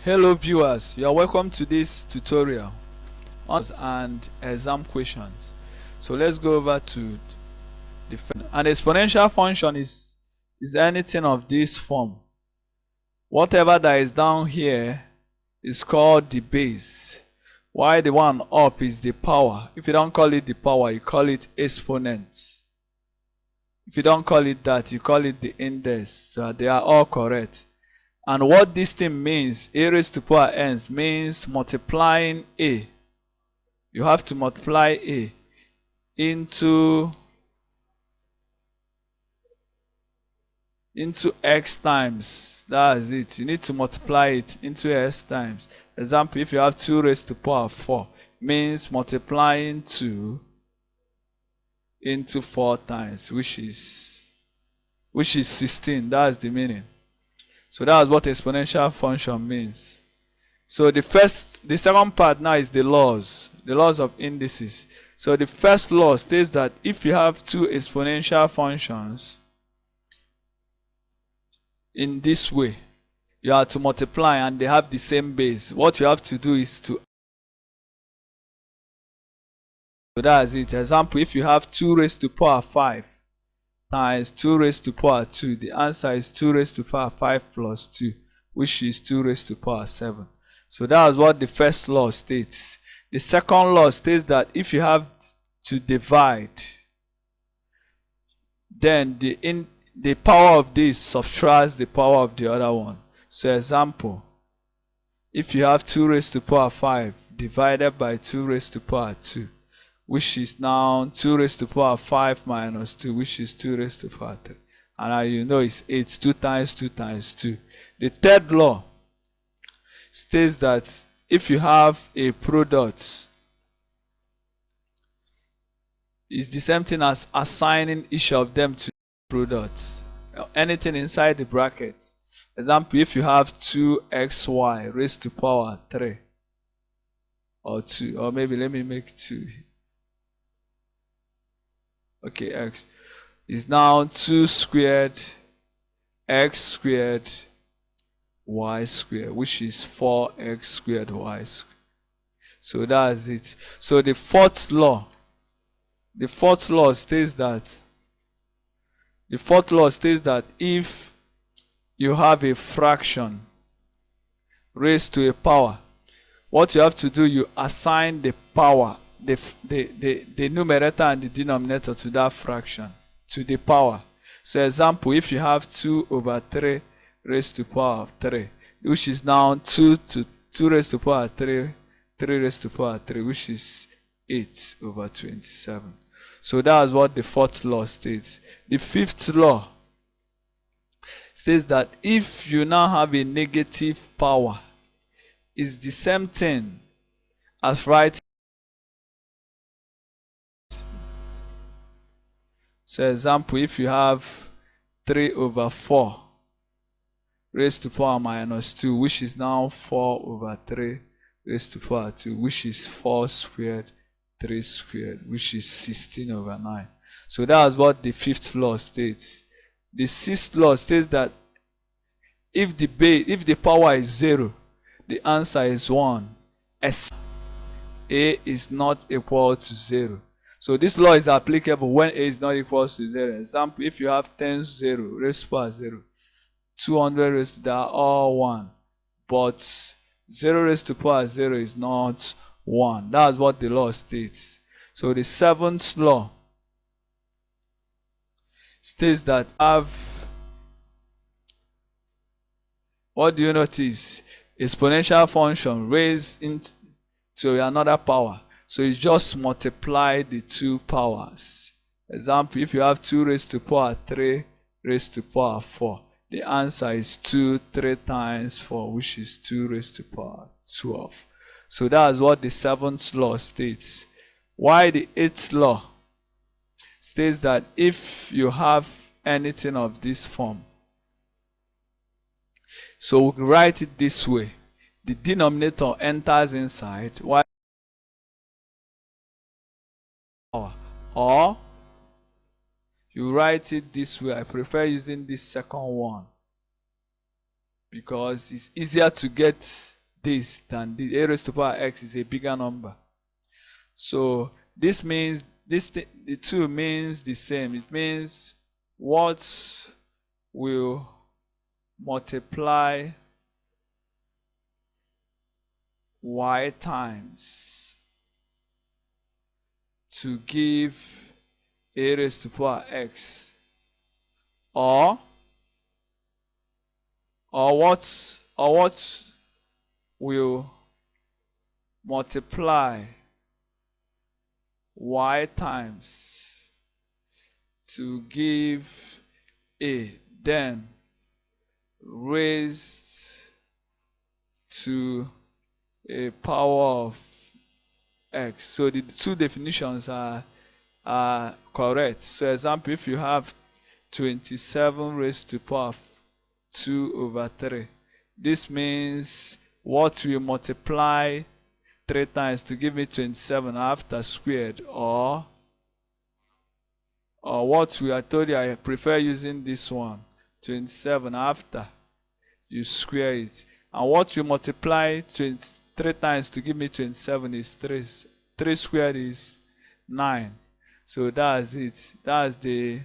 Hello viewers, you are welcome to this tutorial on and exam questions. So let's go over to an exponential function is anything of this form. Whatever that is down here is called the base, while the one up is the power. If you don't call it the power, you call it exponent. If you don't call it that, you call it the index. So they are all correct. And what this thing means, a raised to power n, means multiplying a. You have to multiply a into x times. That's it. You need to multiply it into x times. Example, if you have 2 raised to power 4, means multiplying 2 into 4 times, which is 16. That's the meaning. So that's what exponential function means. So the second part now is the laws of indices. So the first law states that if you have two exponential functions in this way, you have to multiply and they have the same base. What you have to do is to, so that's it. Example, if you have 2 raised to power 5 times 2 raised to power 2, the answer is 2 raised to power 5 plus 2, which is 2 raised to power 7. So that's what the first law states. The second law states that if you have to divide, then the power of this subtracts the power of the other one. So example, if you have 2 raised to power 5 divided by 2 raised to power 2, which is now 2 raised to power 5 minus 2, which is 2 raised to power 3. And now you know it's 8, 2 times 2 times 2. The third law states that if you have a product, it's the same thing as assigning each of them to products. Anything inside the brackets. Example, if you have 2xy raised to power 3 or 2, or maybe let me make 2. Okay, x is now 2 squared x squared y squared, which is 4x squared y squared. So that's it. So the fourth law states that if you have a fraction raised to a power, what you have to do, you assign the power, the numerator and the denominator to that fraction, to the power. So example, if you have 2 over 3 raised to power of 3, which is now 2 raised to power 3, 3 raised to power 3, which is 8 over 27. So that's what the fourth law states. The fifth law states that if you now have a negative power, it's the same thing as writing. So example, if you have 3 over 4 raised to power minus 2, which is now 4 over 3 raised to power 2, which is 4 squared 3 squared, which is 16 over 9. So that's what the fifth law states. The sixth law states that if the power is 0, the answer is 1, except a is not equal to 0. So this law is applicable when a is not equal to 0. Example, if you have 10 0 raised to power 0, 200 raised to, they are all 1. But 0 raised to power 0 is not 1. That's what the law states. So the seventh law states that what do you notice? Exponential function raised into another power. So you just multiply the two powers. Example, if you have 2 raised to power 3 raised to power 4, the answer is 2 3 times 4, which is 2 raised to power 12. So that's what the seventh law states. Why the eighth law states that if you have anything of this form, so we write it this way. The denominator enters inside, while or you write it this way. I prefer using this second one. because it's easier to get this than the a raised to power x is a bigger number. So this means the 2 means the same. It means what will multiply y times to give a raised to power x, or what will multiply y times to give a, then raised to a power of x. So the 2 definitions are correct. So example, if you have 27 raised to power of 2 over 3, this means what will multiply 3 times to give me 27 after squared, or what I told you, I prefer using this one, 27 after you square it. And what you multiply 3 times to give me 27 is 3. 3 squared is 9. So that's it. That's the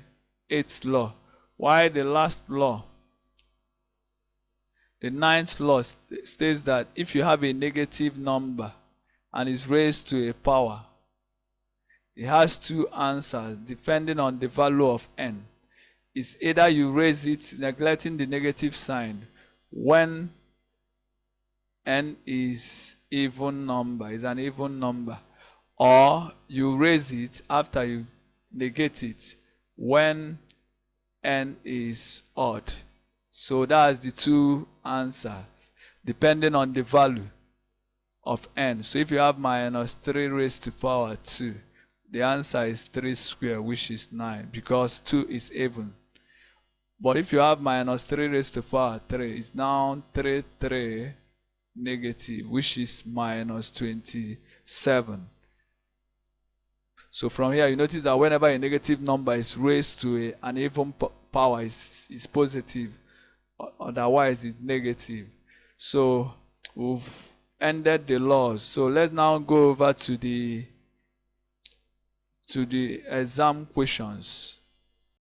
8th law. Why the last law? The 9th law states that if you have a negative number and is raised to a power, it has 2 answers depending on the value of n. It's either you raise it neglecting the negative sign when n is even number, is an even number, or you raise it after you negate it when n is odd. So that's the 2 answers depending on the value of n. So if you have minus 3 raised to power 2, the answer is 3 squared, which is 9, because 2 is even. But if you have minus 3 raised to power 3, it's now 3 negative, which is minus 27. So from here, you notice that whenever a negative number is raised to an even power, is positive. Otherwise, it's negative. So we've ended the laws. So let's now go over to the exam questions.